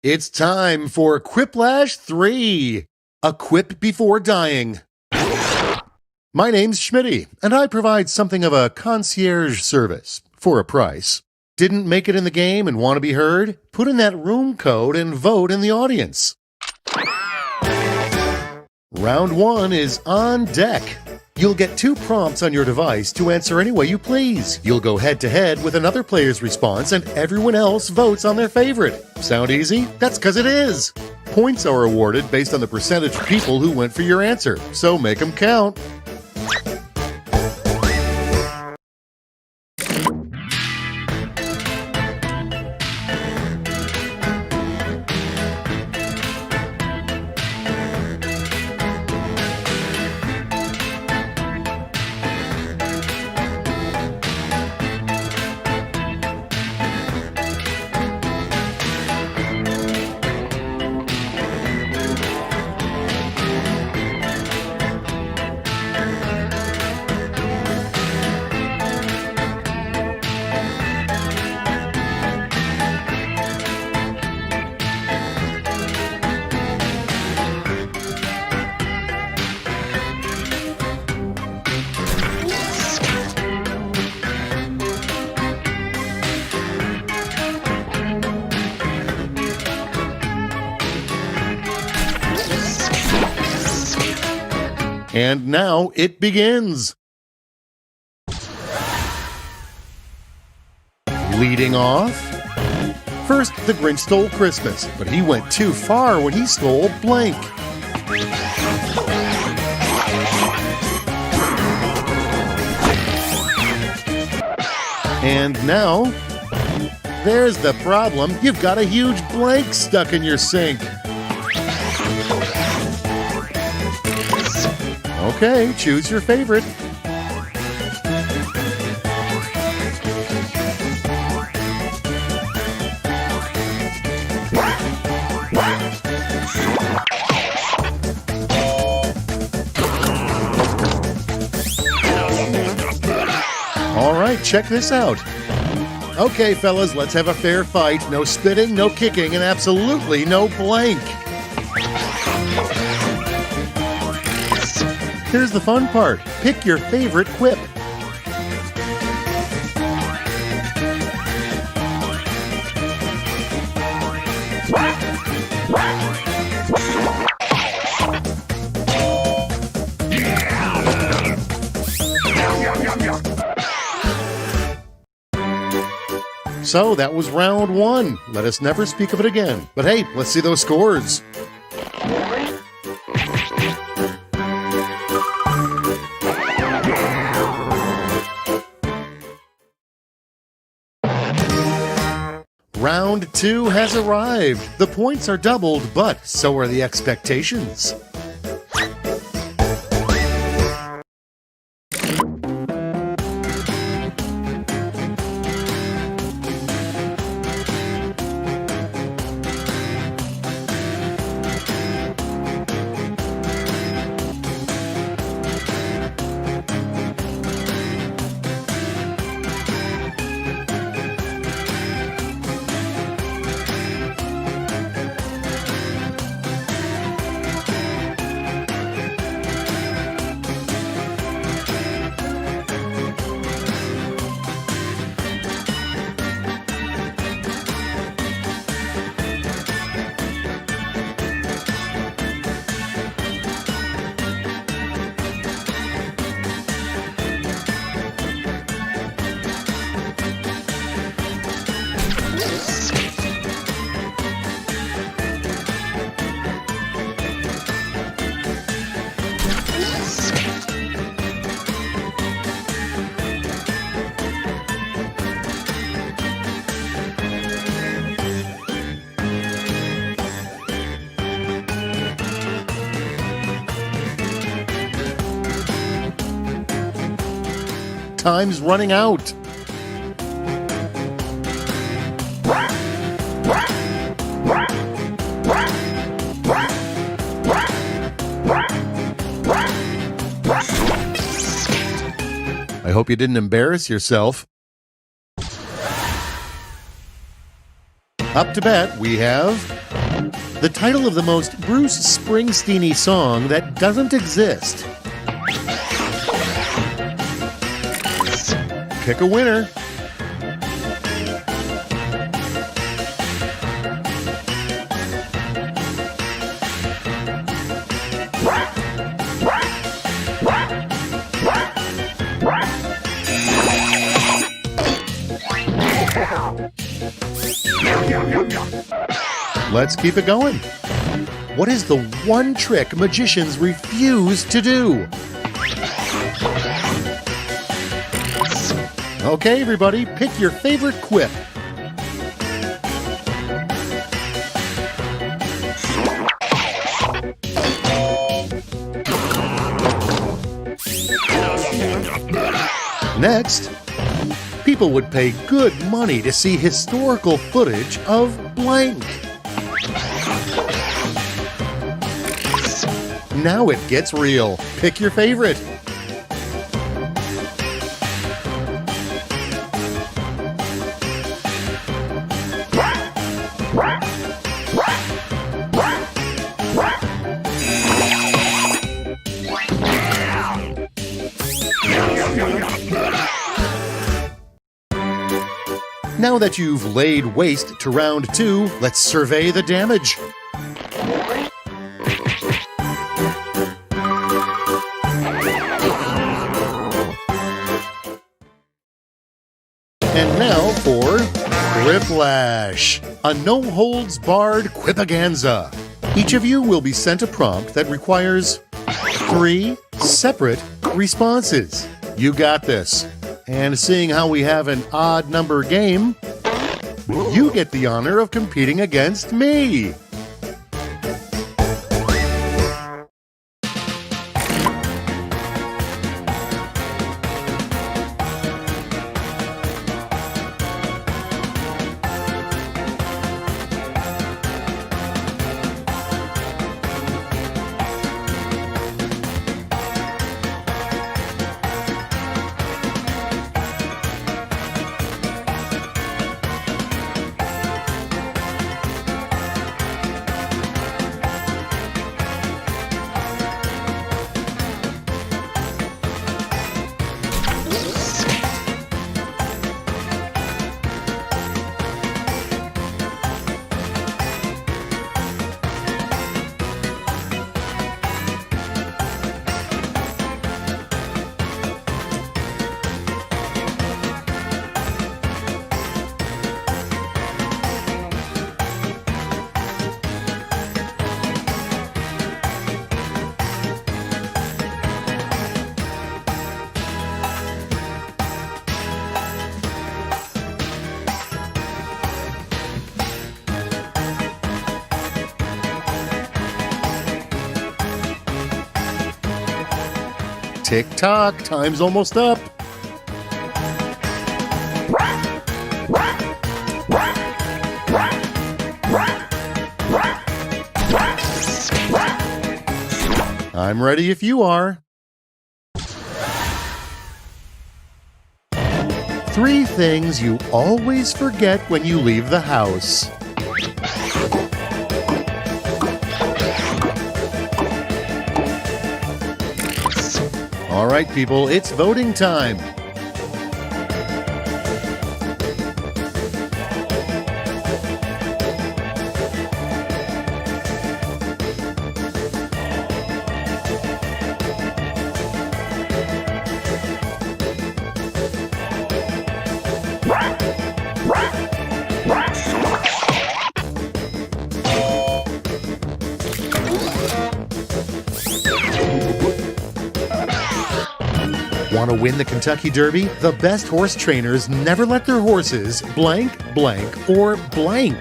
It's time for Quiplash 3, a quip before dying. My name's Schmitty, and I provide something of a concierge service, for a price. Didn't make it in the game and want to be heard? Put in that room code and vote in the audience. Round 1 is on deck. You'll get 2 prompts on your device to answer any way you please. You'll go head-to-head with another player's response, and everyone else votes on their favorite. Sound easy? That's because it is. Points are awarded based on the percentage of people who went for your answer, so make them count. And now it begins. Leading off, first the Grinch stole Christmas, but he went too far when he stole blank. And now, there's the problem. You've got a huge blank stuck in your sink. Okay, choose your favorite. All right, check this out. Okay, fellas, let's have a fair fight. No spitting, no kicking, and absolutely no blank. Here's the fun part. Pick your favorite quip. So that was round 1. Let us never speak of it again. But hey, let's see those scores. Round 2 has arrived. The points are doubled, but so are the expectations. Time's running out. I hope you didn't embarrass yourself. Up to bat, we have the title of the most Bruce Springsteen-y song that doesn't exist. Pick a winner. Let's keep it going. What is the one trick magicians refuse to do? Okay, everybody, pick your favorite quip. Next, people would pay good money to see historical footage of blank. Now it gets real. Pick your favorite. Now that you've laid waste to round 2, let's survey the damage. And now for Quiplash, a no-holds-barred quipaganza. Each of you will be sent a prompt that requires 3 separate responses. You got this. And seeing how we have an odd number game, you get the honor of competing against me. Tick-tock, time's almost up. I'm ready if you are. 3 things you always forget when you leave the house. All right, people, it's voting time. Want to win the Kentucky Derby? The best horse trainers never let their horses blank, blank, or blank.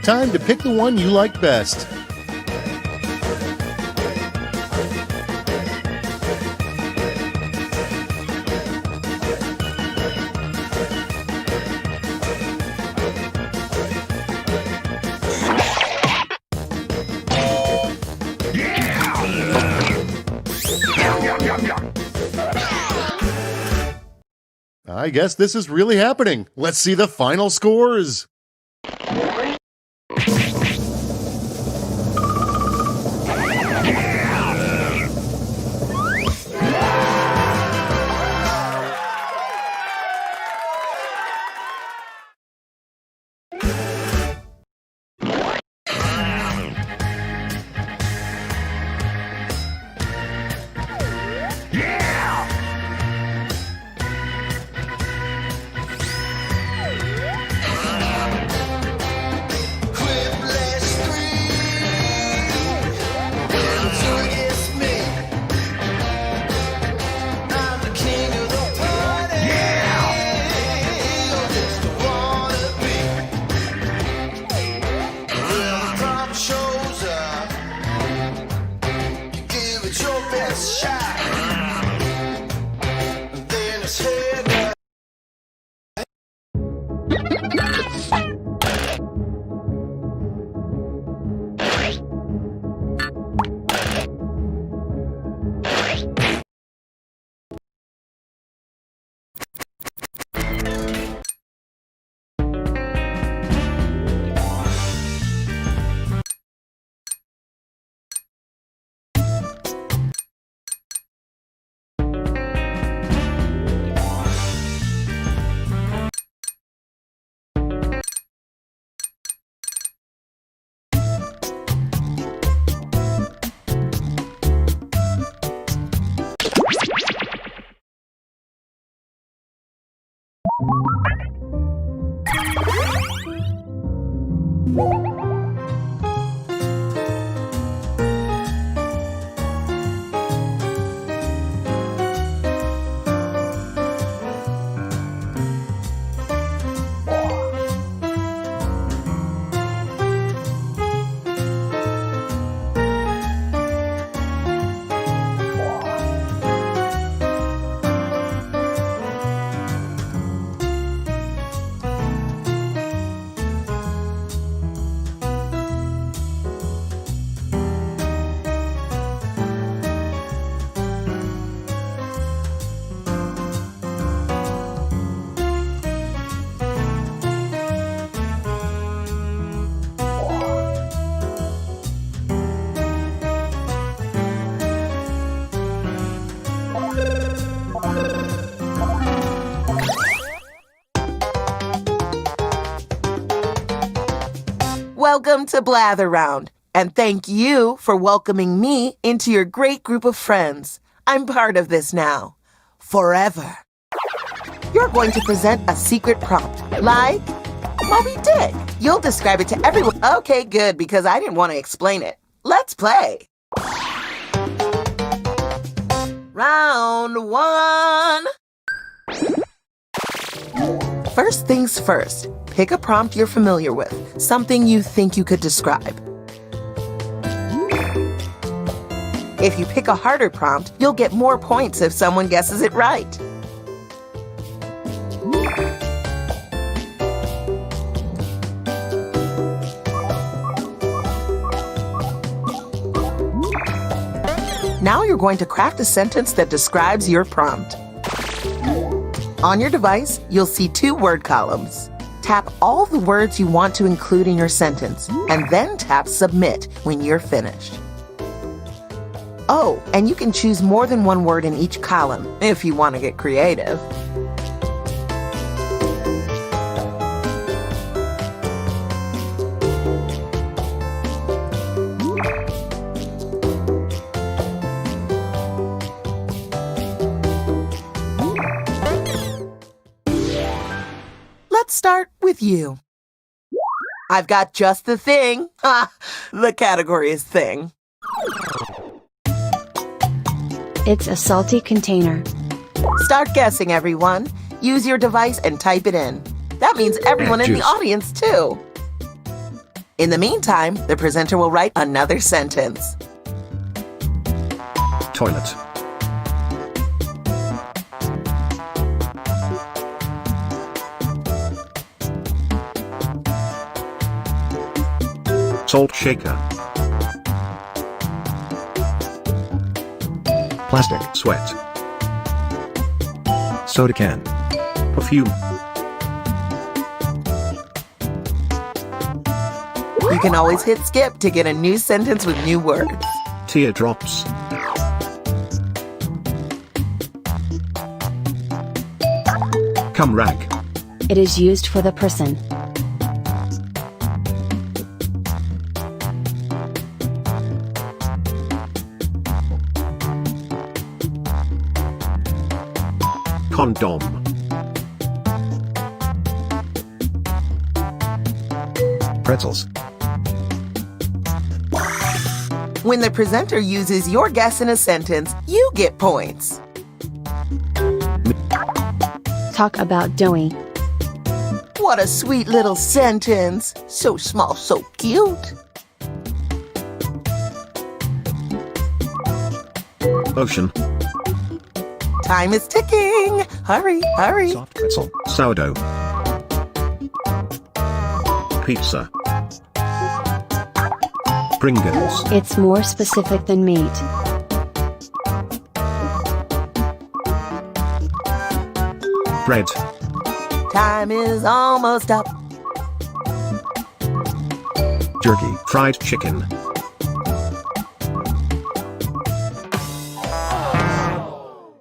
Time to pick the one you like best. I guess this is really happening. Let's see the final scores. Welcome to Blather Round, and thank you for welcoming me into your great group of friends. I'm part of this now, forever. You're going to present a secret prompt, like Moby Dick. You'll describe it to everyone. Okay, good, because I didn't want to explain it. Let's play. Round one. First things first, pick a prompt you're familiar with, something you think you could describe. If you pick a harder prompt, you'll get more points if someone guesses it right. Now you're going to craft a sentence that describes your prompt. On your device, you'll see 2 word columns. Tap all the words you want to include in your sentence, and then tap Submit when you're finished. Oh, and you can choose more than 1 word in each column if you want to get creative. Let's start with you. I've got just the thing. Ha! The category is thing. It's a salty container. Start guessing, everyone. Use your device and type it in. That means everyone in the audience, too. In the meantime, the presenter will write another sentence. Toilet. Salt shaker. Plastic. Sweat. Soda can. perfume. You can always hit skip to get a new sentence with new words. Teardrops. Cum rag. It is used for the person. Condom. Pretzels. When the presenter uses your guess in a sentence, you get points. Talk about doughy. What a sweet little sentence. So small, so cute. Ocean. Time is ticking. Hurry, hurry. Soft pretzel. Sourdough. Pizza. Pringles. It's more specific than meat. Bread. Time is almost up. Jerky. Fried chicken.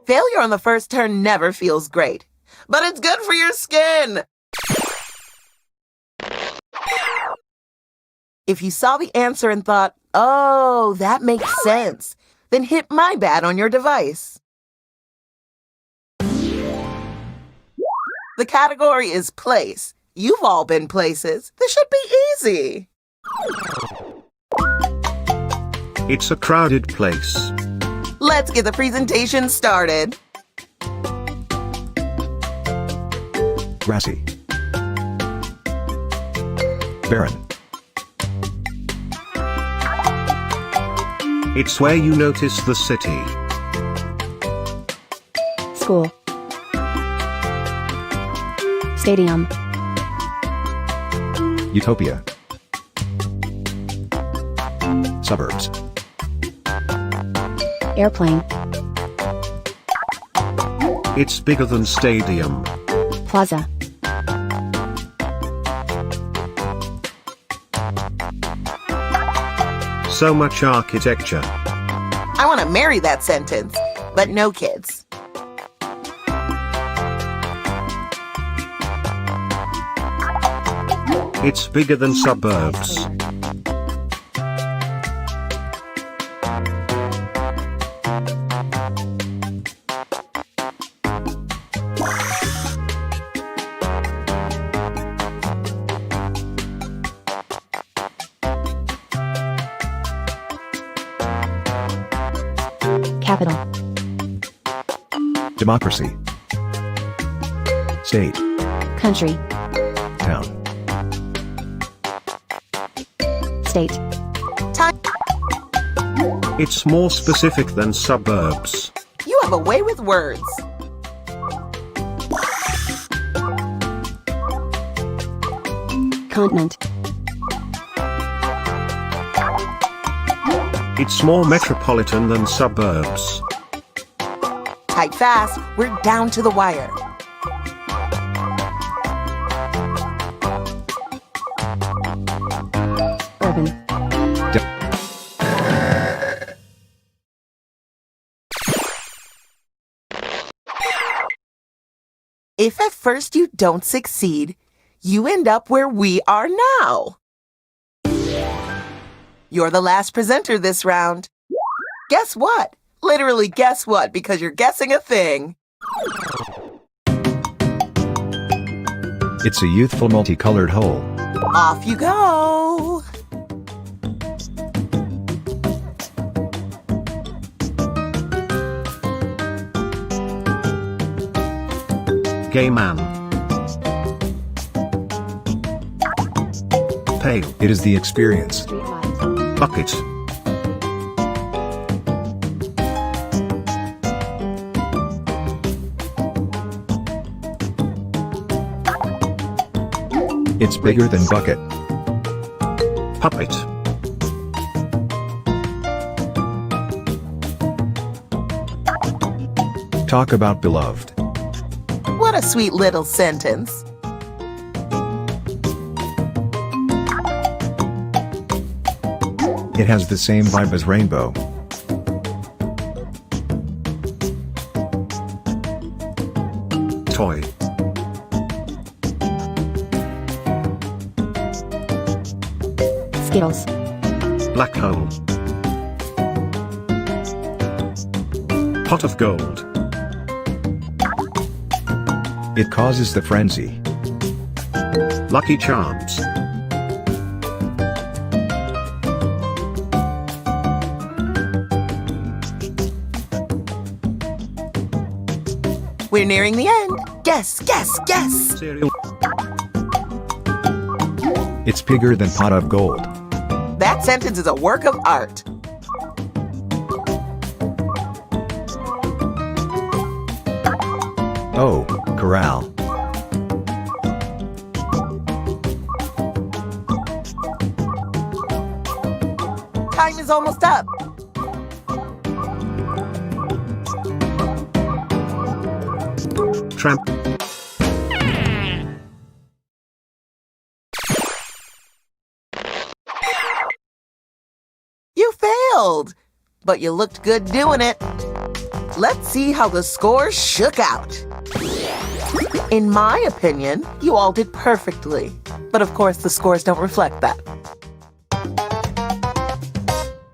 Failure on the first turn never feels great, but it's good for your skin. If you saw the answer and thought, oh, that makes sense, then hit My Bad on your device. The category is place. You've all been places. This should be easy. It's a crowded place. Let's get the presentation started. Grassy. Barren. It's where you notice the city. School. Stadium. Utopia. Suburbs. Airplane. It's bigger than stadium. Plaza. So much architecture. I want to marry that sentence, but no kids. It's bigger than suburbs. Capital. Democracy. State. Country. Town. State. Time. It's more specific than suburbs. You have a way with words. Continent. It's more metropolitan than suburbs. Type fast. We're down to the wire. Urban. If at first you don't succeed, you end up where we are now. You're the last presenter this round. Guess what? Literally guess what, because you're guessing a thing. It's a youthful multicolored whole. Off you go. Gay man. Pail. It is the experience. Street light. Bucket. It's bigger than bucket. Puppet. Talk about beloved. What What a sweet little sentence. It has the same vibe as rainbow. Toy. Skittles. Black hole. Pot of gold. It causes the frenzy. Lucky Charms. We're nearing the end. Guess, guess, guess. Cereal. It's bigger than pot of gold. That sentence is a work of art. Oh, corral. Time is almost up. Tramp. You failed, but you looked good doing it. Let's see how the scores shook out. In my opinion, you all did perfectly, but of course the scores don't reflect that.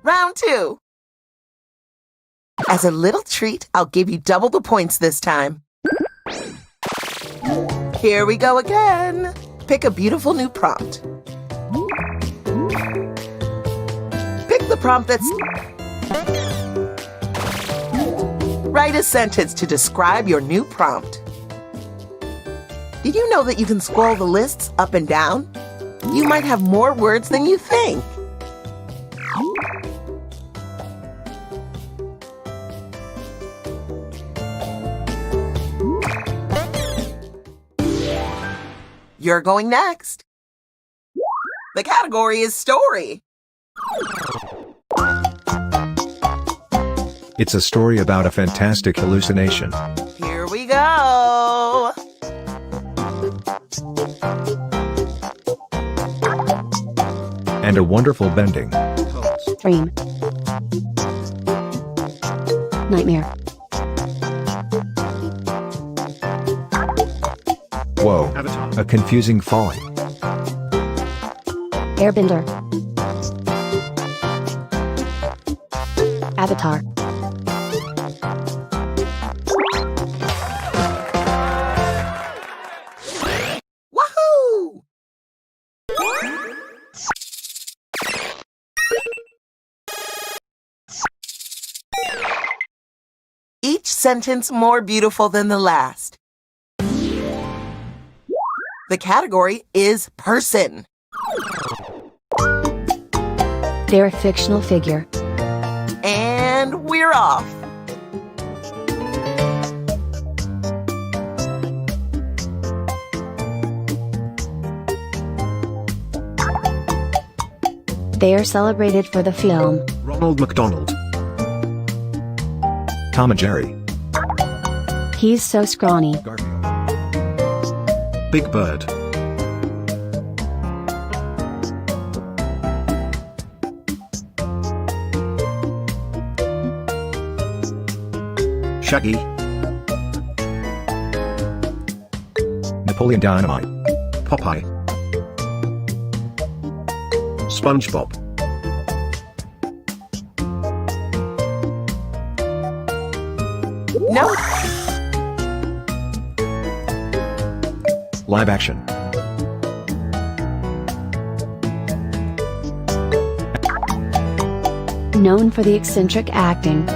Round 2. As a little treat, I'll give you double the points this time. Here we go again. Pick a beautiful new prompt. Pick the prompt that's... Write a sentence to describe your new prompt. Did you know that you can scroll the lists up and down? You might have more words than you think. You're going next. The category is story. It's a story about a fantastic hallucination. Here we go. And a wonderful bending. Dream. Nightmare. Whoa, Avatar. a confusing falling. Airbender. Avatar. Wahoo! Each sentence more beautiful than the last. The category is person. They're a fictional figure. And we're off. They are celebrated for the film. Ronald McDonald. Tom and Jerry. He's so scrawny. Garfield. Big Bird. Shaggy. Napoleon Dynamite. Popeye. SpongeBob. No. Live action. Known for the eccentric acting.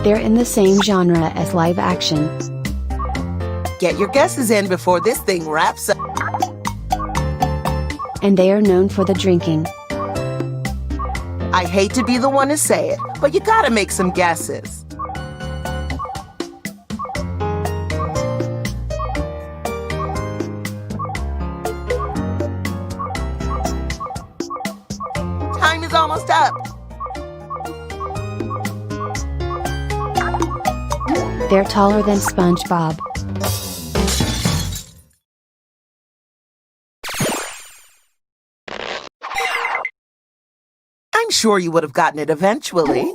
They're in the same genre as live action. Get your guesses in before this thing wraps up. I hate to be the one to say it, but you gotta make some guesses. Time is almost up. They're taller than SpongeBob. I'm sure you would have gotten it eventually.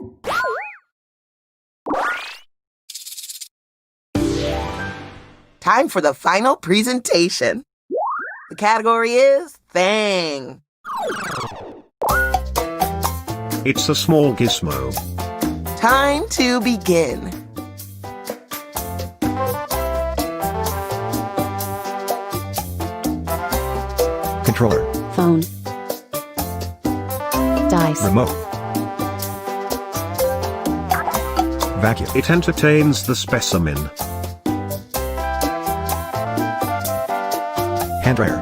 Time for the final presentation. The category is Thing. It's a small gizmo. Time to begin. Controller. Phone. Dice. Remote. Vacuum. It entertains the specimen. Hand dryer.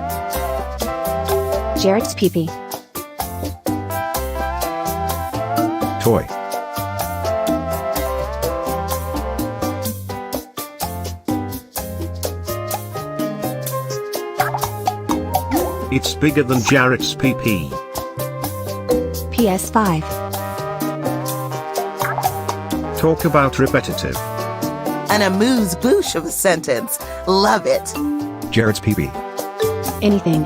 Jared's peepee. Toy. It's bigger than Jarrett's PP. PS5. Talk about repetitive. An amuse-bouche of a sentence. Love it. Jared's peepee. Anything.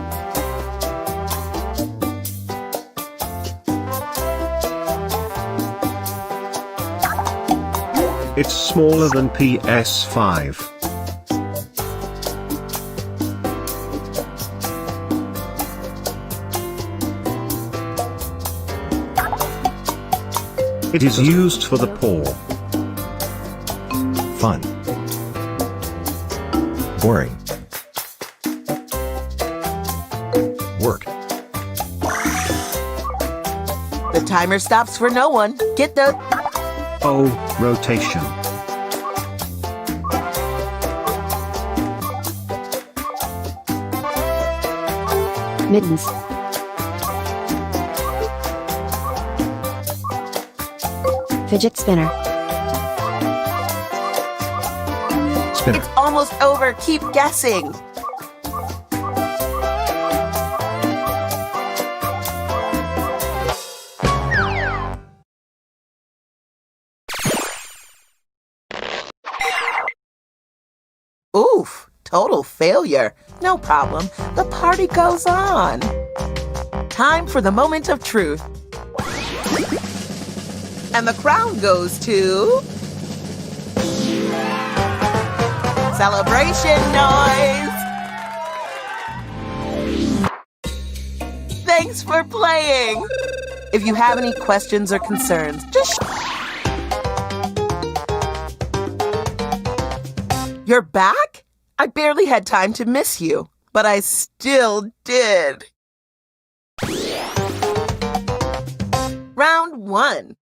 It's smaller than PS5. It is used for the poor. Fun. Boring. Work. The timer stops for no one. Get the... Oh, rotation. Mittens. Fidget spinner. Spinner. It's almost over. Keep guessing. Oof, total failure. No problem. The party goes on. Time for the moment of truth. And the crown goes to... Celebration noise! Thanks for playing! If you have any questions or concerns, just... You're back? I barely had time to miss you, but I still did. Round 1.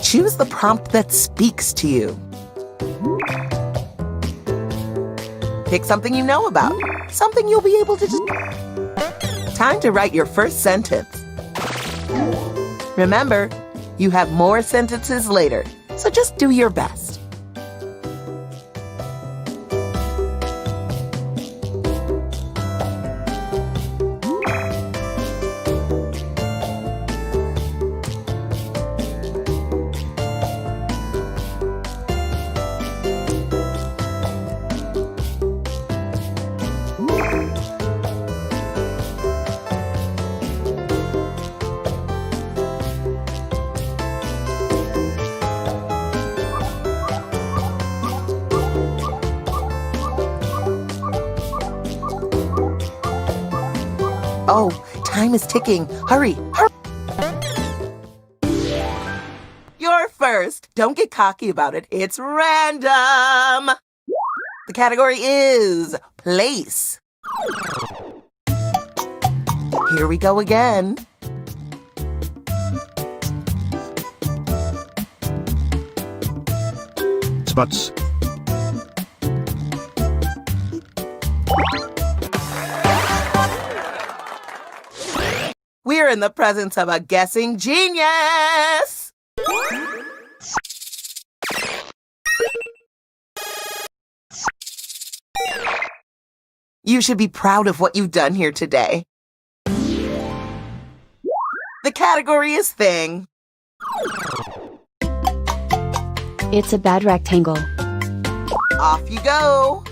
Choose the prompt that speaks to you. Pick something you know about, something you'll be able to just... Time to write your first sentence. Remember, you have more sentences later, so just do your best. Oh, time is ticking. Hurry, hurry. You're first. Don't get cocky about it. It's random. The category is place. Here we go again. Spots. You're in the presence of a guessing genius! You should be proud of what you've done here today. The category is thing. It's a bad rectangle. Off you go.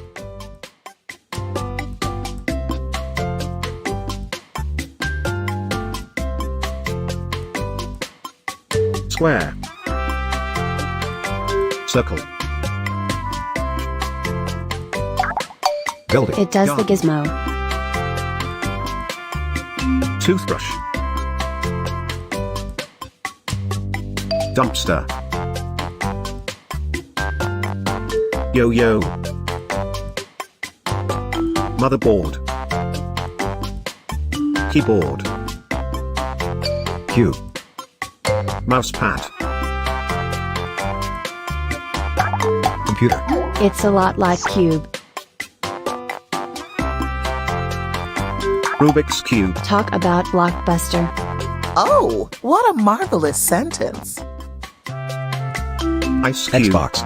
Square. Circle. Building. It does the Garden. gizmo. Toothbrush. Dumpster. Yo-yo. Motherboard. Keyboard. Cube. Mousepad. Computer. It's a lot like cube. Rubik's Cube. Talk about blockbuster. Oh, what a marvelous sentence. Ice Cube. Xbox.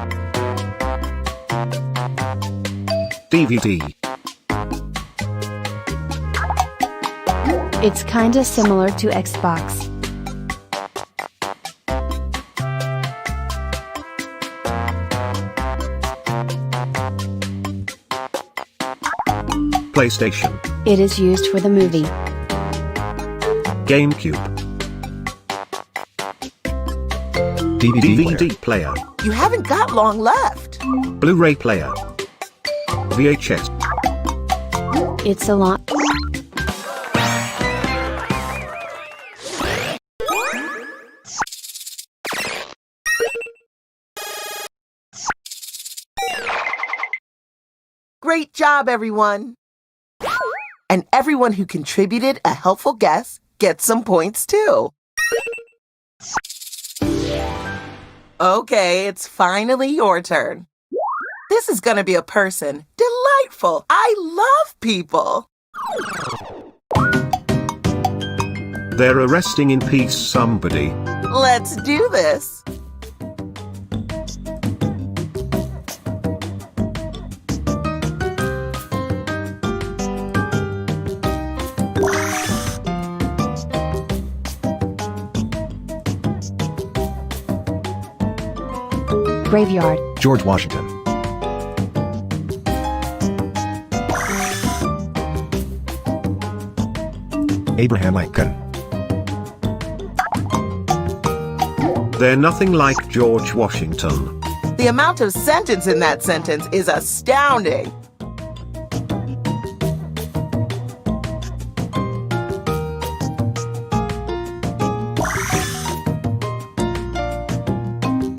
DVD. It's kinda similar to Xbox. PlayStation. It is used for the movie. GameCube. DVD, player. DVD player. You haven't got long left. Blu-ray player. VHS. It's a lot. Great job, everyone. And everyone who contributed a helpful guess gets some points too. Okay, it's finally your turn. This is gonna be a person. Delightful. I love people. They're arresting in peace somebody. Let's do this. Graveyard. George Washington. Abraham Lincoln. They're nothing like George Washington. The amount of sentence in that sentence is astounding.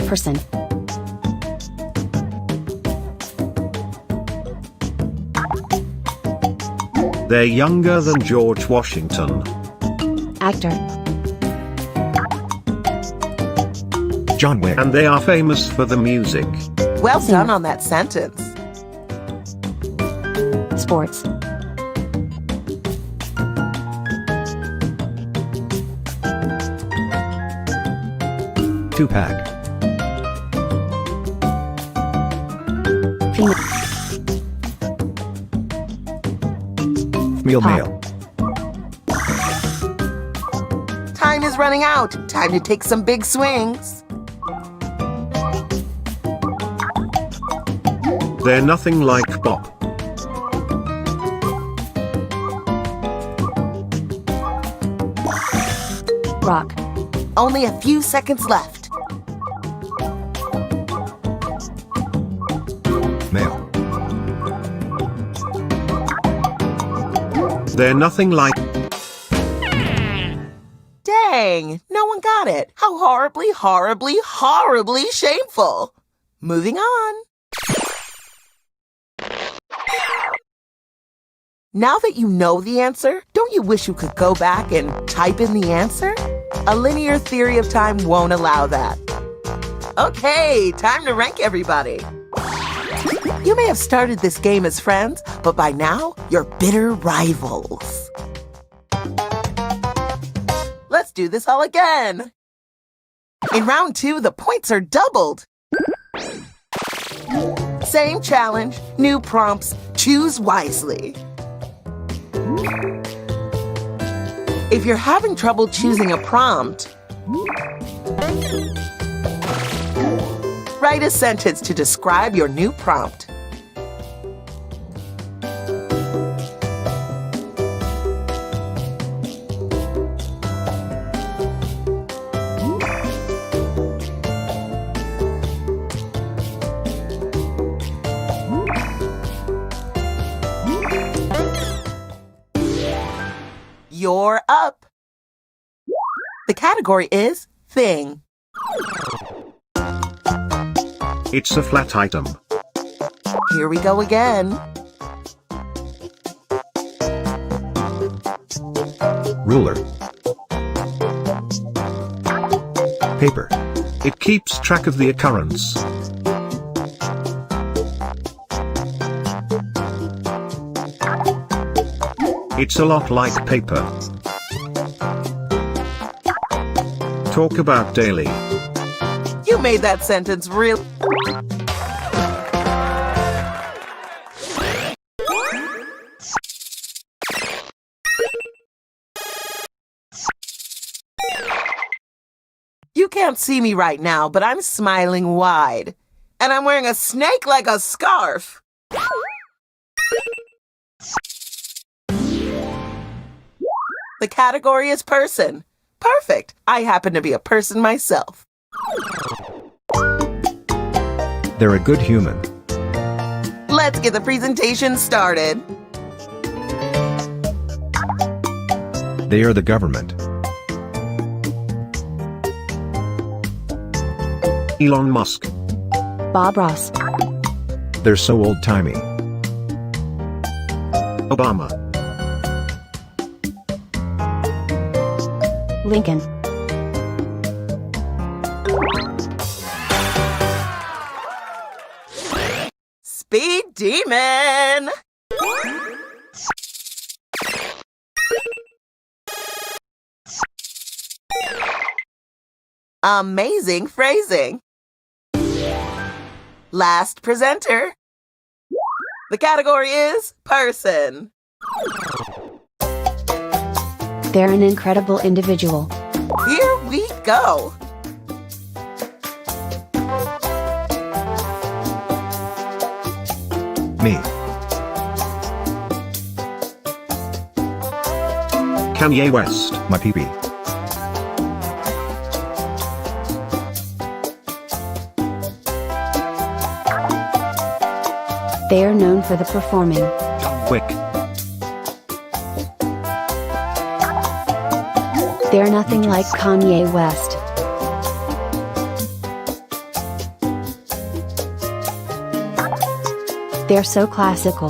Person. They're younger than George Washington. Actor. John Wick. And they are famous for the music. Well done on that sentence. Sports. Two-pack. Female. Meal Pop. mail. Time is running out. Time to take some big swings. They're nothing like Bob. Rock. Only a few seconds left. Mail. They're nothing like. Dang, no one got it. How horribly, horribly, horribly shameful. Moving on. Now that you know the answer, don't you wish you could go back and type in the answer? A linear theory of time won't allow that. Okay, time to rank everybody. You may have started this game as friends, but by now, you're bitter rivals. Let's do this all again. In round 2, the points are doubled. Same challenge, new prompts. Choose wisely. If you're having trouble choosing a prompt, write a sentence to describe your new prompt. You're up. The category is thing. It's a flat item. Here we go again. Ruler. Paper. It keeps track of the occurrence. It's a lot like paper. Talk about daily. You made that sentence real. You can't see me right now, but I'm smiling wide. And I'm wearing a snake like a scarf. The category is person. Perfect. I happen to be a person myself. They're a good human. Let's get the presentation started. They are the government. Elon Musk. Bob Ross. They're so old-timey. Obama. Lincoln. Speed Demon! Amazing phrasing. Last presenter. The category is person. They're an incredible individual. Here we go. Me. Kanye West. My pee-pee. They are known for the performing. Wick. They're nothing like Kanye West. They're so classical.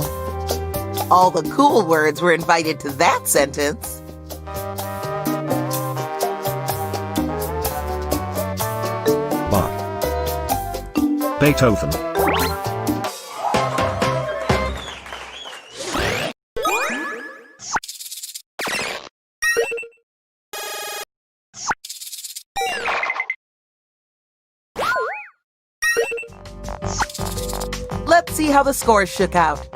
All the cool words were invited to that sentence. Bach. Beethoven. Let's see how the scores shook out.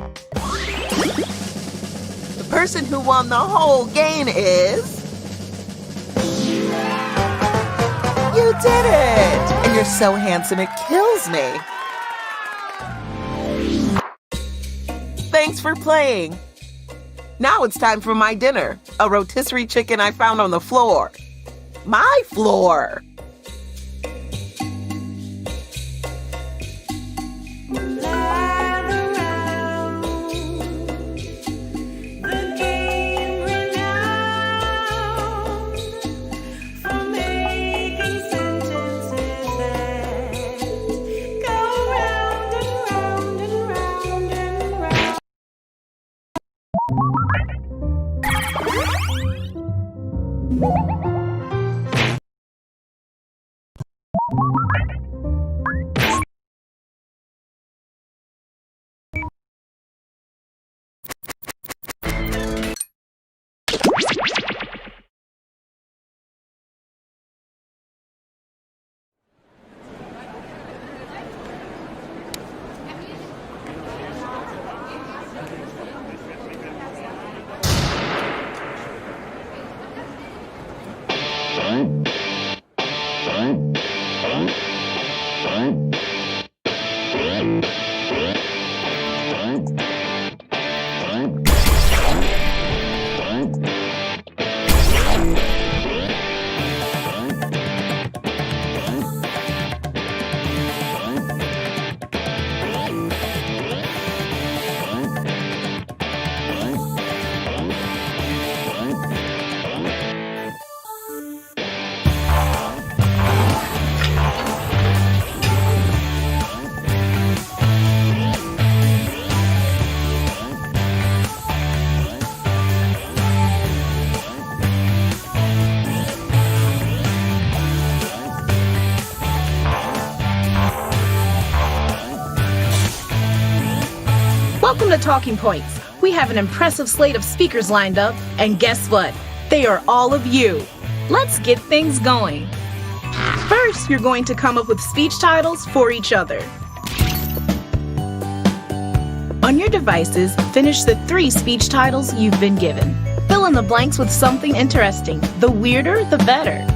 The person who won the whole game is... You did it! And you're so handsome it kills me. Thanks for playing. Now it's time for my dinner. A rotisserie chicken I found on the floor. My floor! Welcome to Talking Points. We have an impressive slate of speakers lined up, and guess what? They are all of you. Let's get things going. First, you're going to come up with speech titles for each other. On your devices, finish the 3 speech titles you've been given. Fill in the blanks with something interesting. The weirder, the better.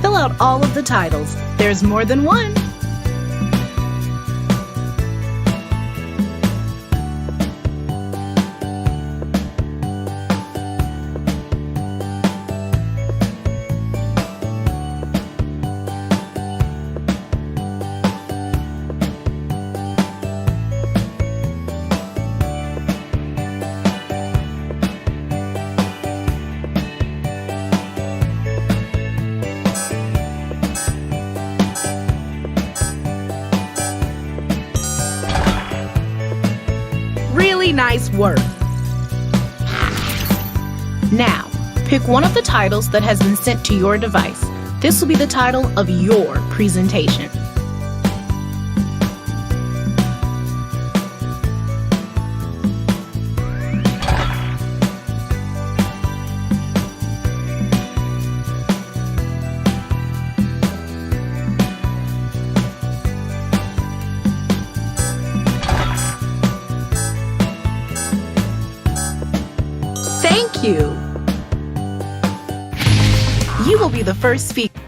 Fill out all of the titles. There's more than one. Really nice work. Now, pick one of the titles that has been sent to your device. This will be the title of your presentation. Thank you. You will be the first speaker.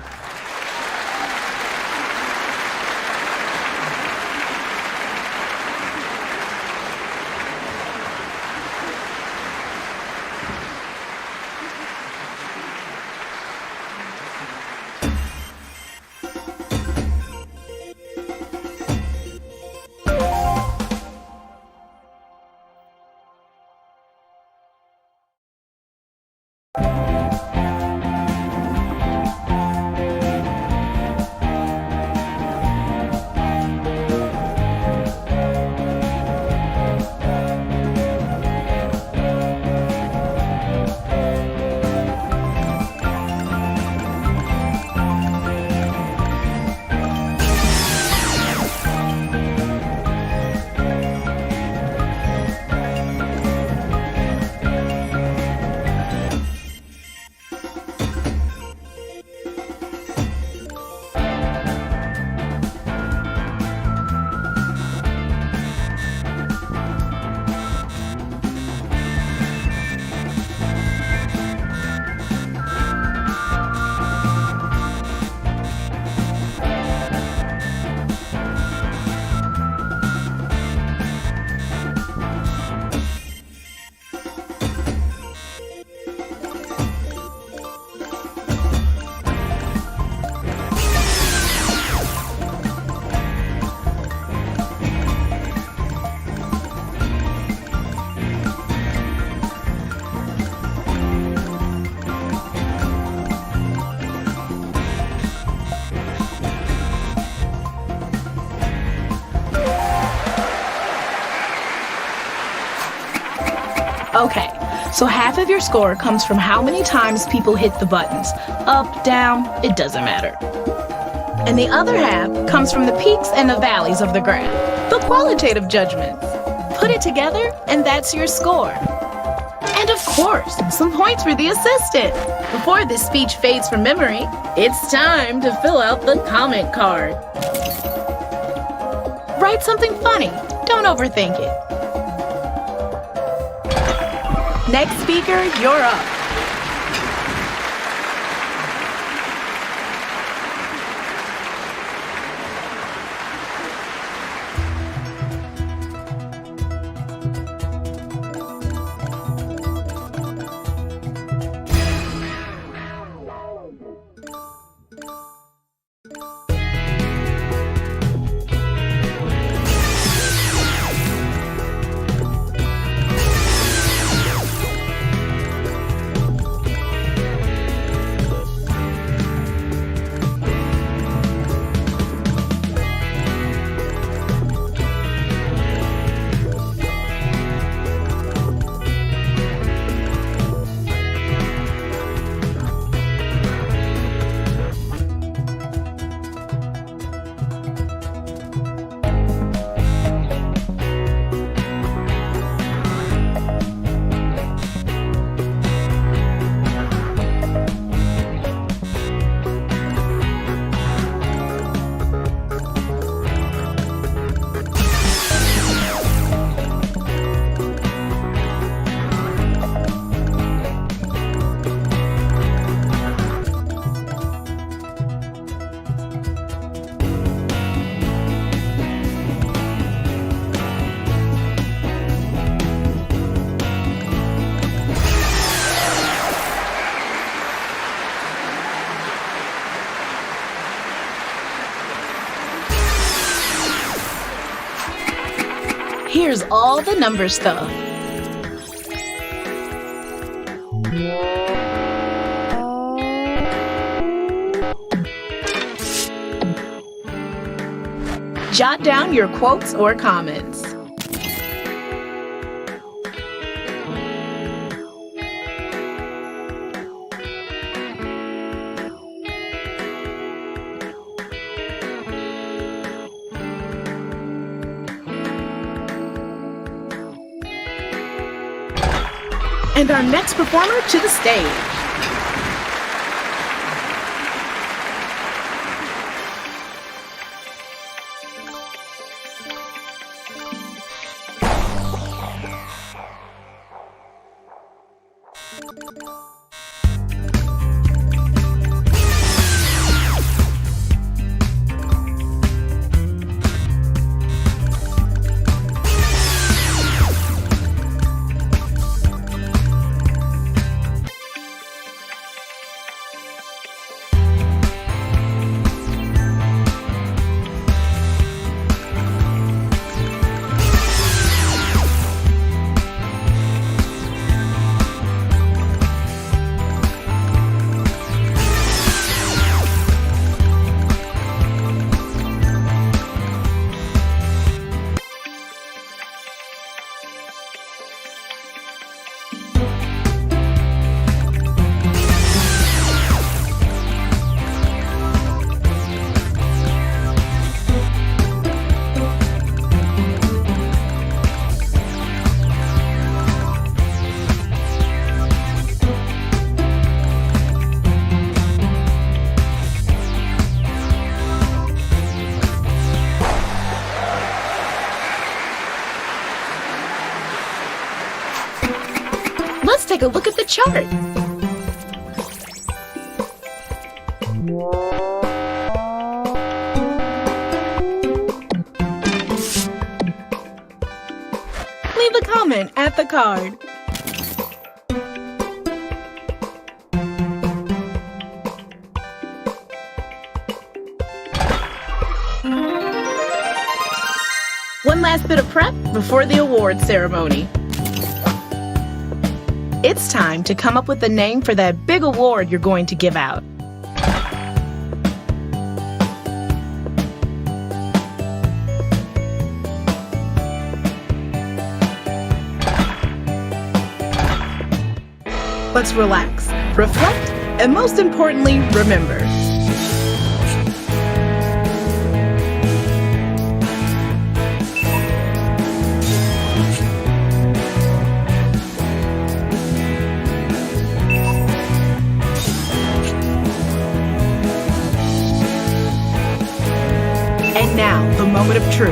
Okay, so half of your score comes from how many times people hit the buttons. Up, down, it doesn't matter. And the other half comes from the peaks and the valleys of the graph, the qualitative judgments. Put it together, and that's your score. And of course, some points for the assistant. Before this speech fades from memory, it's time to fill out the comment card. Write something funny. Don't overthink it. Next speaker, you're up. all the number stuff. Jot down your quotes or comments. And our next performer to the stage. Let's take a look at the chart. Leave a comment at the card. One last bit of prep before the award ceremony. It's time to come up with a name for that big award you're going to give out. Let's relax, reflect, and most importantly, remember. And now, the moment of truth.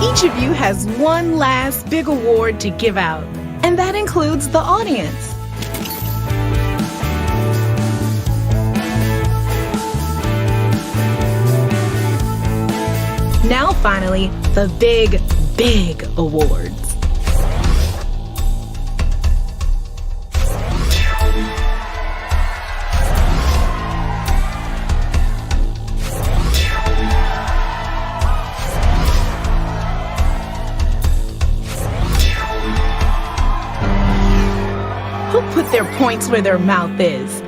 Each of you has one last big award to give out, and that includes the audience. Now, finally, the big, big awards. Who put their points where their mouth is?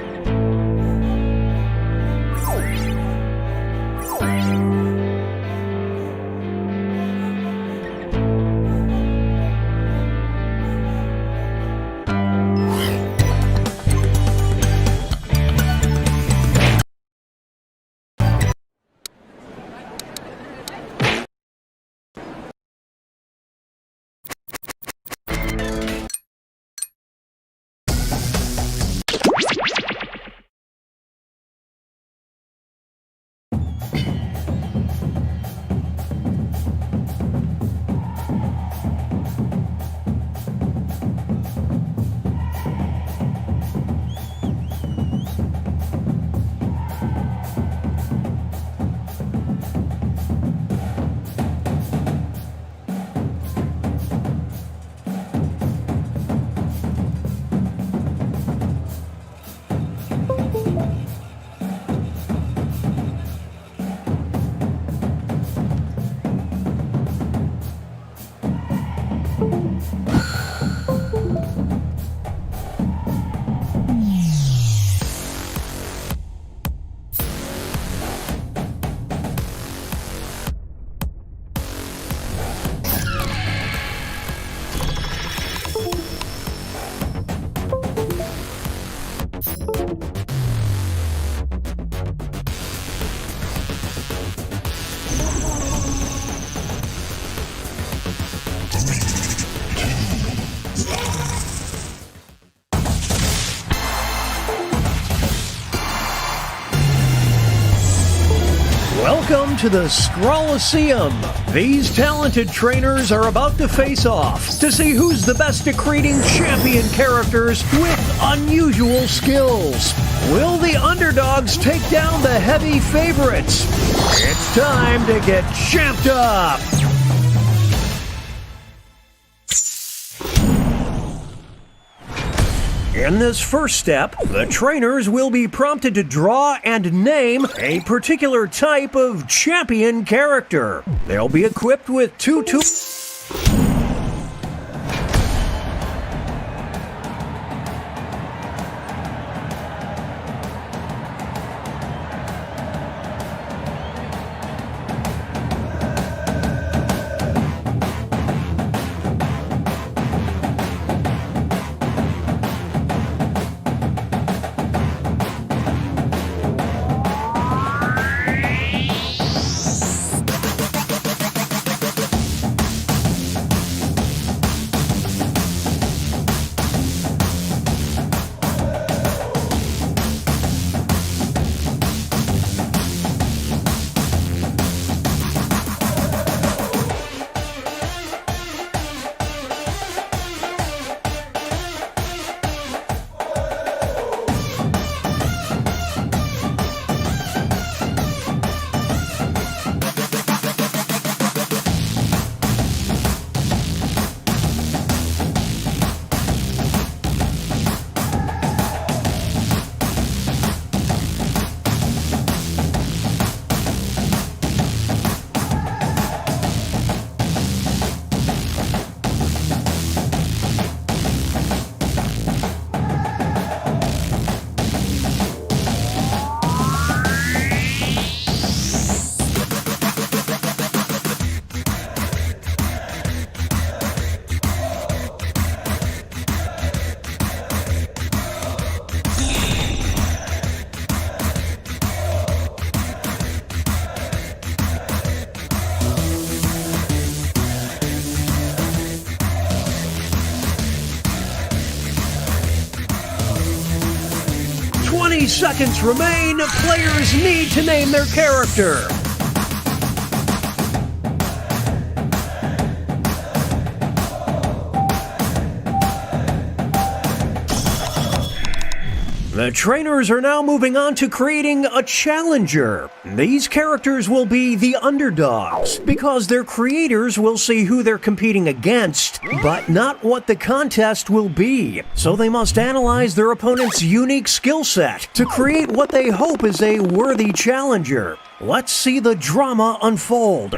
Welcome to the Scrollaceum. These talented trainers are about to face off to see who's the best at creating champion characters with unusual skills. Will the underdogs take down the heavy favorites? It's time to get champed up. In this first step, the trainers will be prompted to draw and name a particular type of champion character. They'll be equipped with two tools. 20 seconds remain. Players need to name their character. The trainers are now moving on to creating a challenger. These characters will be the underdogs, because their creators will see who they're competing against, but not what the contest will be. So they must analyze their opponent's unique skill set to create what they hope is a worthy challenger. Let's see the drama unfold.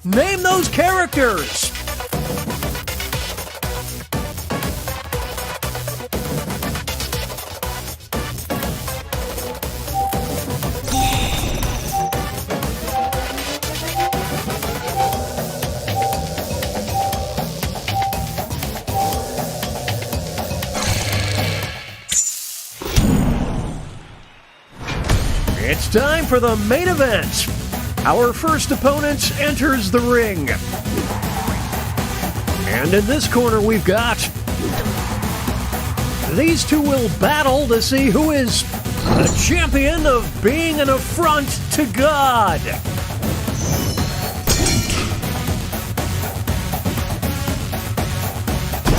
Name those characters! It's time for the main event. Our first opponent enters the ring. And in this corner, we've got... These two will battle to see who is the champion of being an affront to God.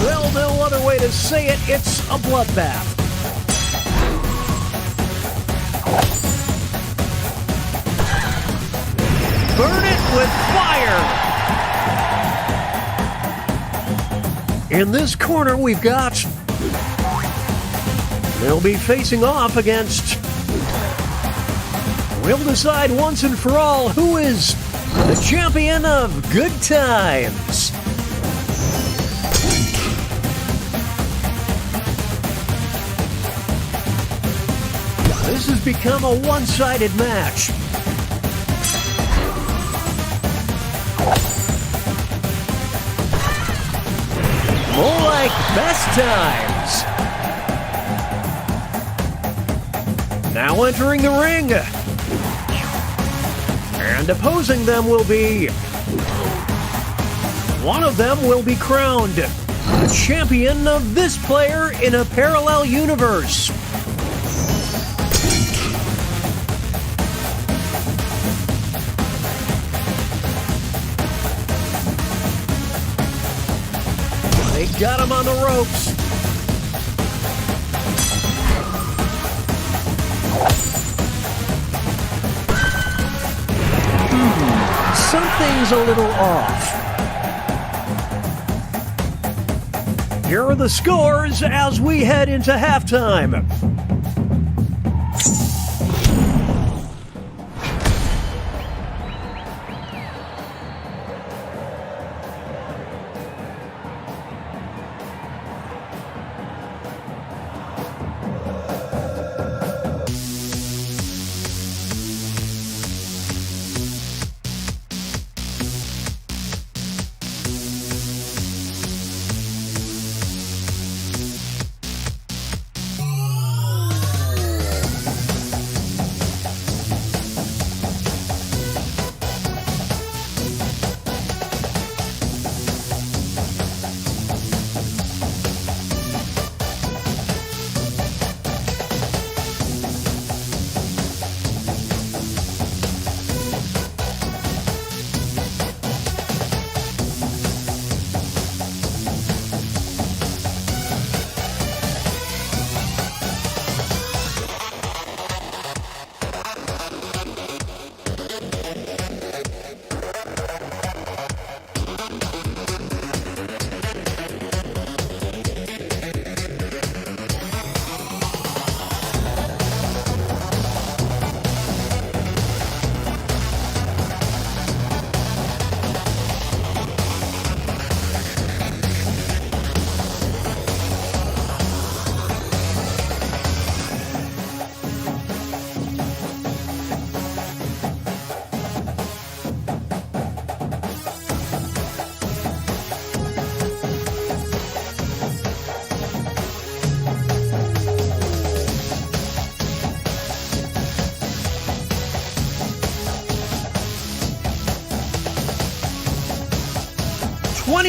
Well, no other way to say it, it's a bloodbath. Burn it with fire! In this corner, we've got... They'll be facing off against... We'll decide once and for all who is the champion of good times. This has become a one-sided match. More like best times. Now entering the ring. And opposing them will be... One of them will be crowned the champion of this player in a parallel universe. They got him on the ropes. Something's a little off. Here are the scores as we head into halftime.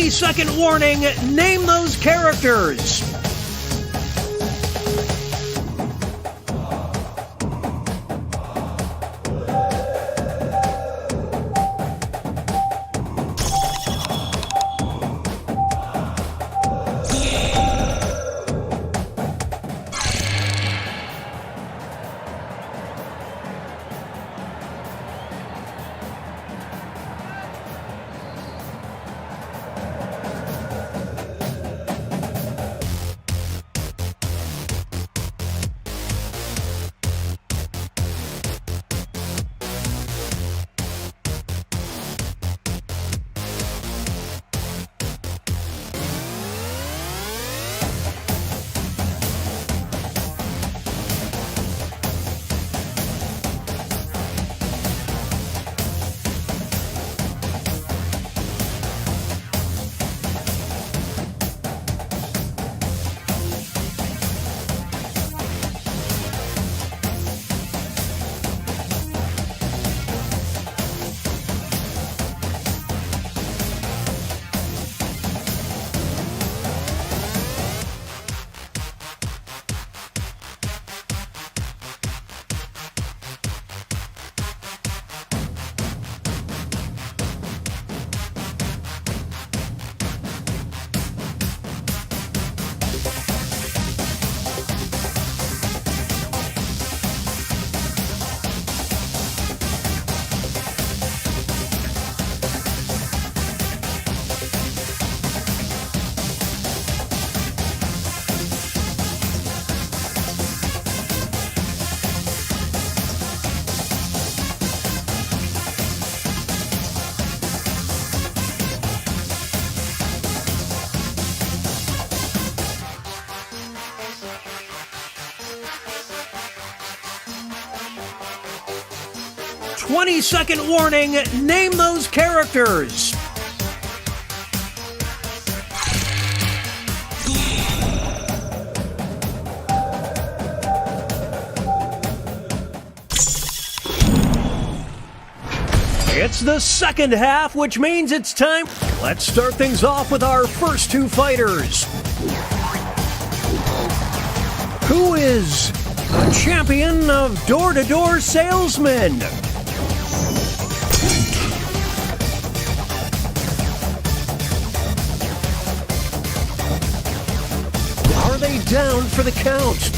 Second warning, name those characters. 20-second warning. Name those characters. It's the second half, which means it's time. Let's start things off with our first two fighters. Who is a champion of door-to-door salesmen? Are they down for the count?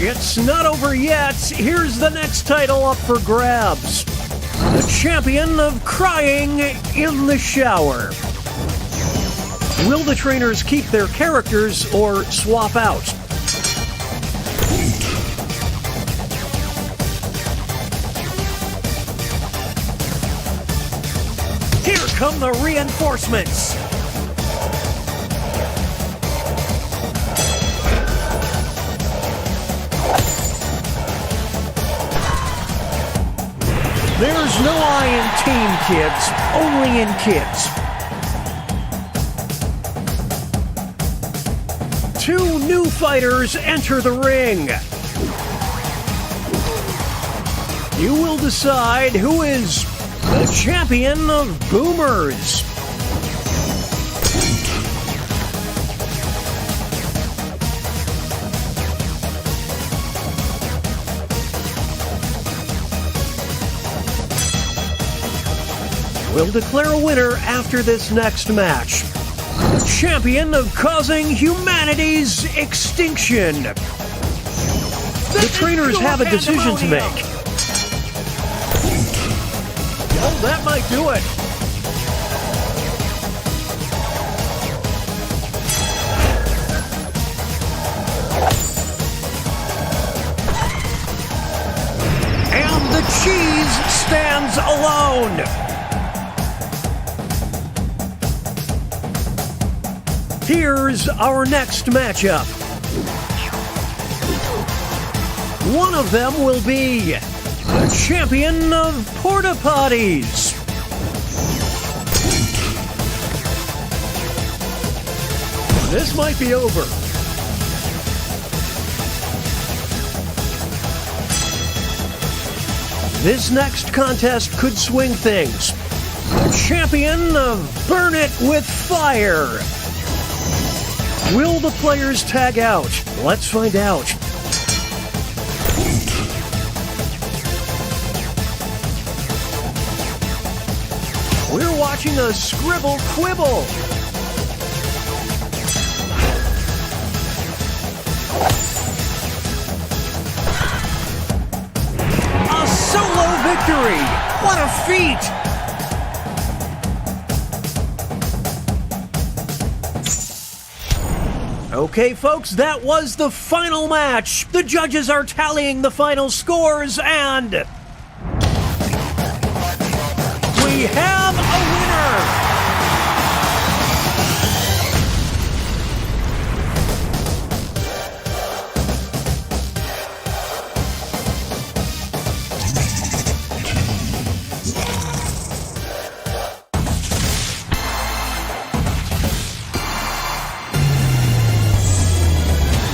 It's not over yet. Here's the next title up for grabs. The champion of crying in the shower. Will the trainers keep their characters or swap out? Here come the reinforcements. There's no I in Team Kids, only in Kids. Two new fighters enter the ring. You will decide who is the champion of boomers. We'll declare a winner after this next match. The champion of causing humanity's extinction. The trainers have a decision to make. Oh, that might do it. And the cheese stands alone. Here's our next matchup. One of them will be the champion of porta potties. This might be over. This next contest could swing things. The champion of Burn It With Fire. Will the players tag out? Let's find out. We're watching a scribble quibble. A solo victory! What a feat! Okay, folks, that was the final match. The judges are tallying the final scores, and we have a winner!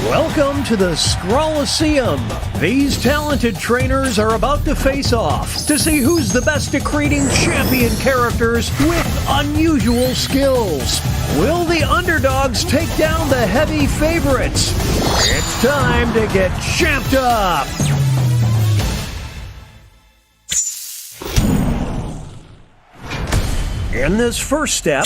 Welcome to the Scrolliseum. These talented trainers are about to face off to see who's the best at creating champion characters with unusual skills. Will the underdogs take down the heavy favorites? It's time to get champed up. In this first step,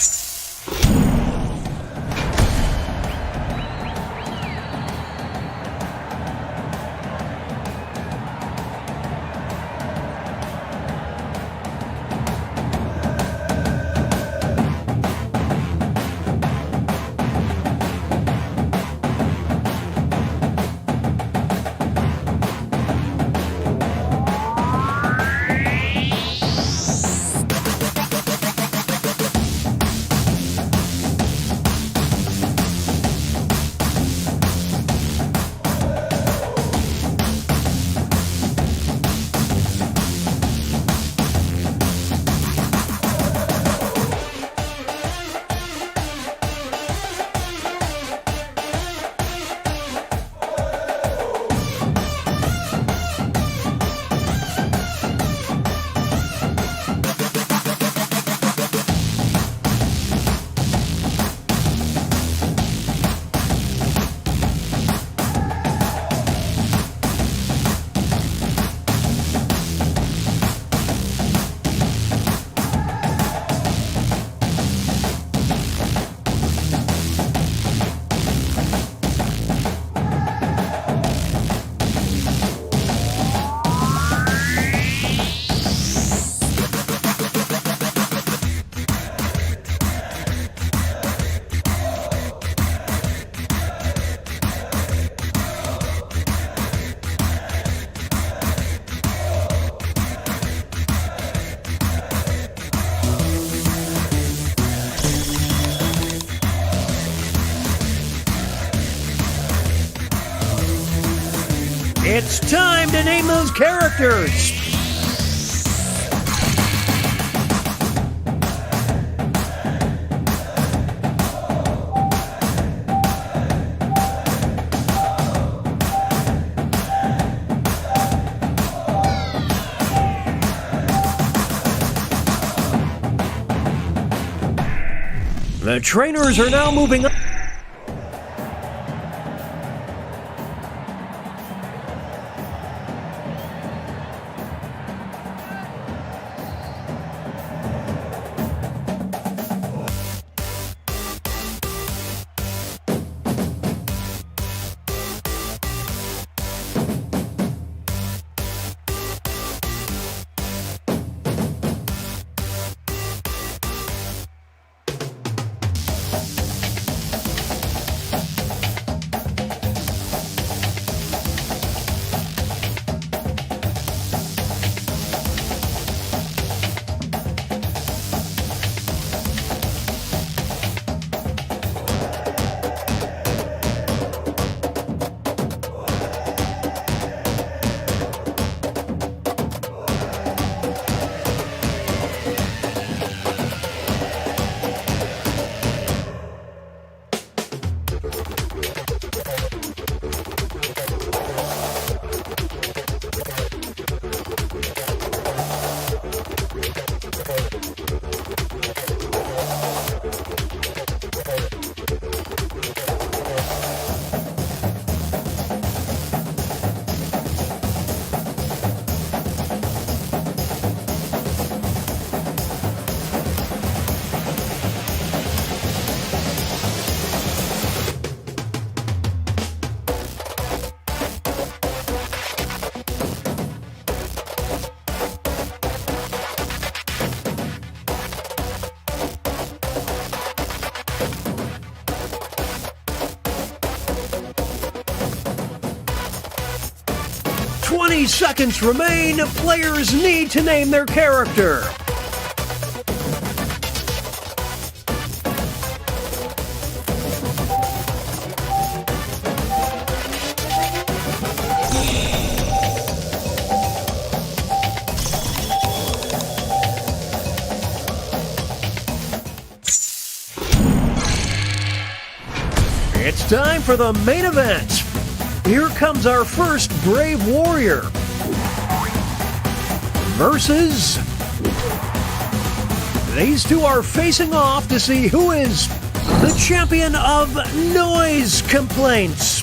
It's time to name those characters. The trainers are now moving up. Seconds remain. Players need to name their character. It's time for the main event. Here comes our first Brave Warrior versus... These two are facing off to see who is the champion of noise complaints.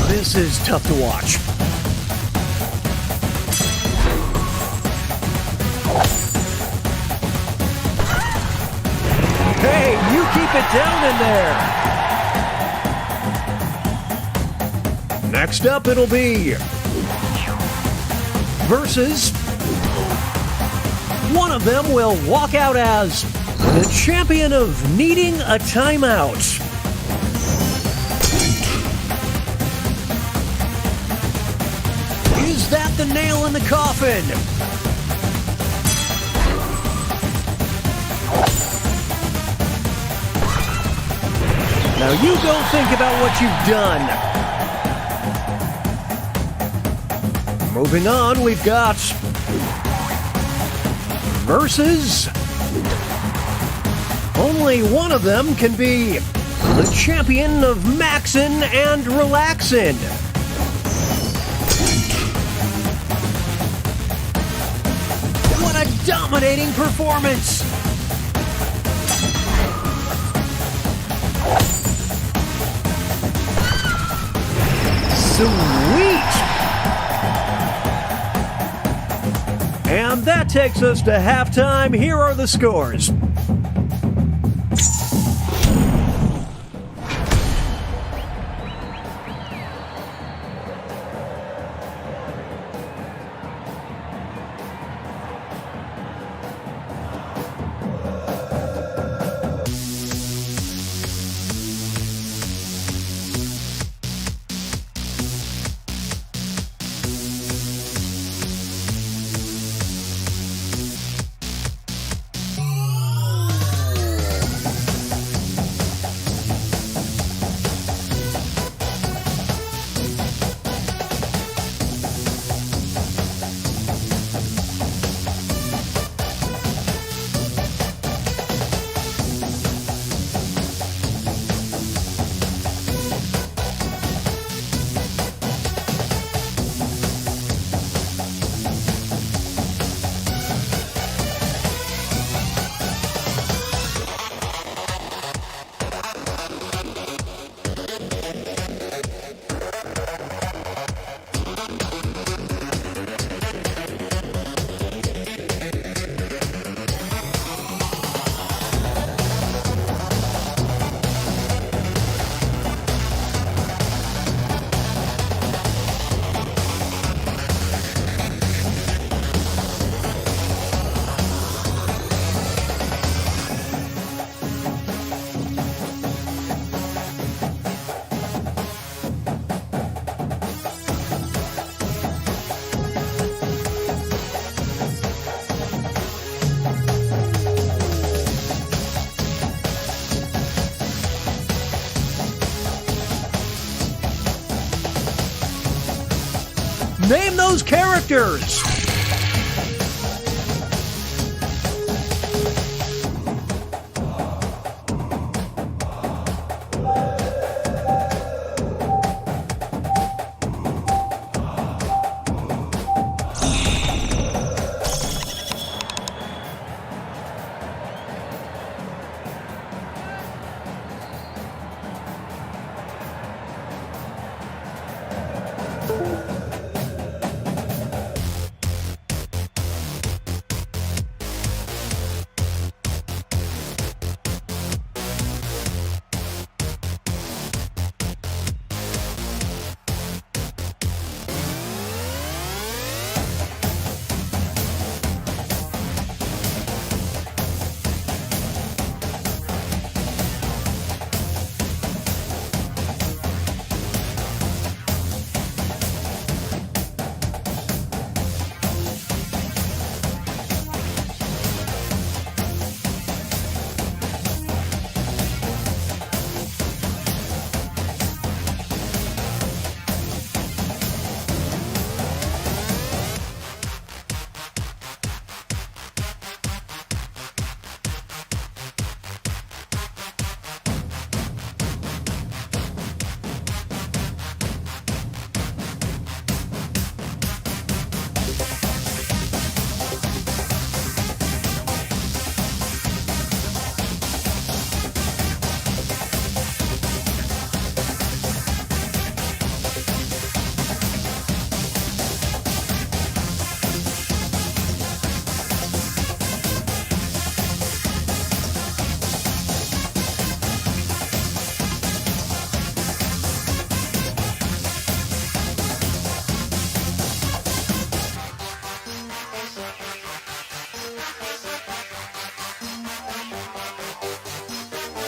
This is tough to watch. Hey, you keep it down in there. Next up, it'll be versus... One of them will walk out as the champion of needing a timeout. Is that the nail in the coffin? Now you go think about what you've done. Moving on, we've got versus... Only one of them can be the champion of maxin' and relaxin'. What a dominating performance! Sweet! And that takes us to halftime. Here are the scores. those characters.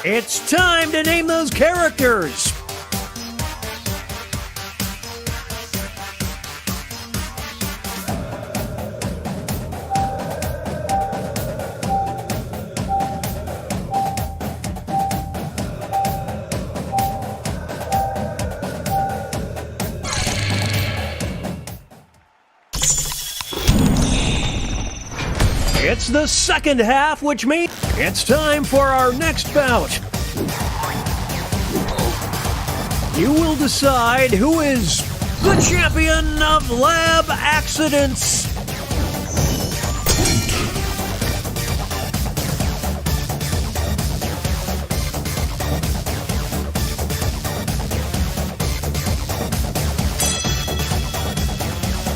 It's time to name those characters. It's the second half, which means it's time for our next bout. You will decide who is the champion of lab accidents.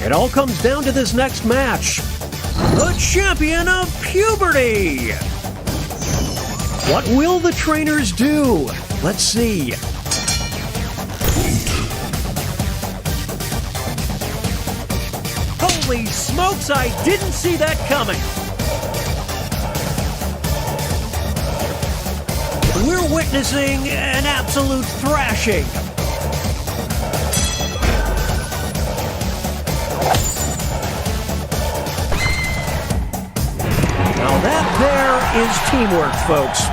It all comes down to this next match. The champion of puberty! What will the trainers do? Let's see. Holy smokes, I didn't see that coming! We're witnessing an absolute thrashing. Now that there is teamwork, folks.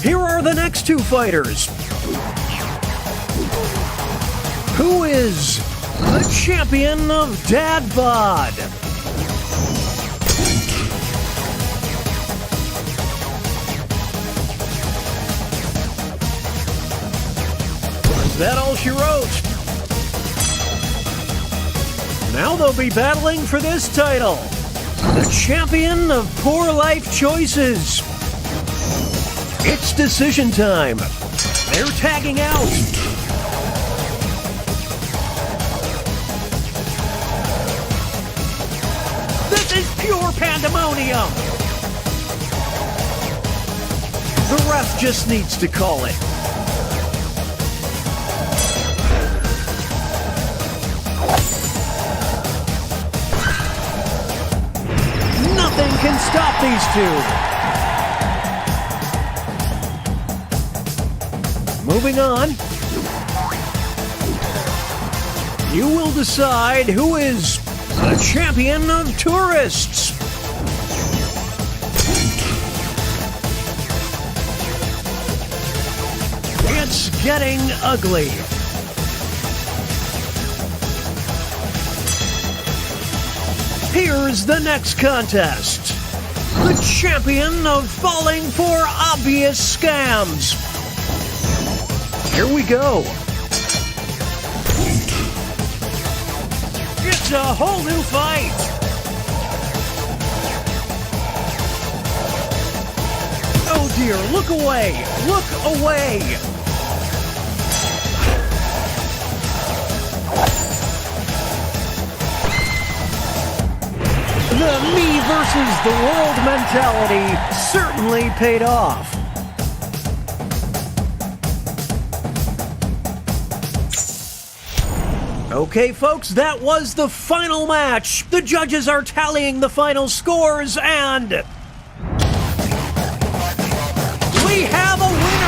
Here are the next two fighters. Who is the champion of Dad Bod? Is that all she wrote? Now they'll be battling for this title. The champion of poor life choices. It's decision time. They're tagging out. This is pure pandemonium. The ref just needs to call it. Nothing can stop these two. Moving on. You will decide who is the champion of tourists. It's getting ugly. Here's the next contest. The champion of falling for obvious scams. Here we go. It's a whole new fight. Oh dear, look away! Look away! The me versus the world mentality certainly paid off. Okay, folks, that was the final match. The judges are tallying the final scores, and we have a winner!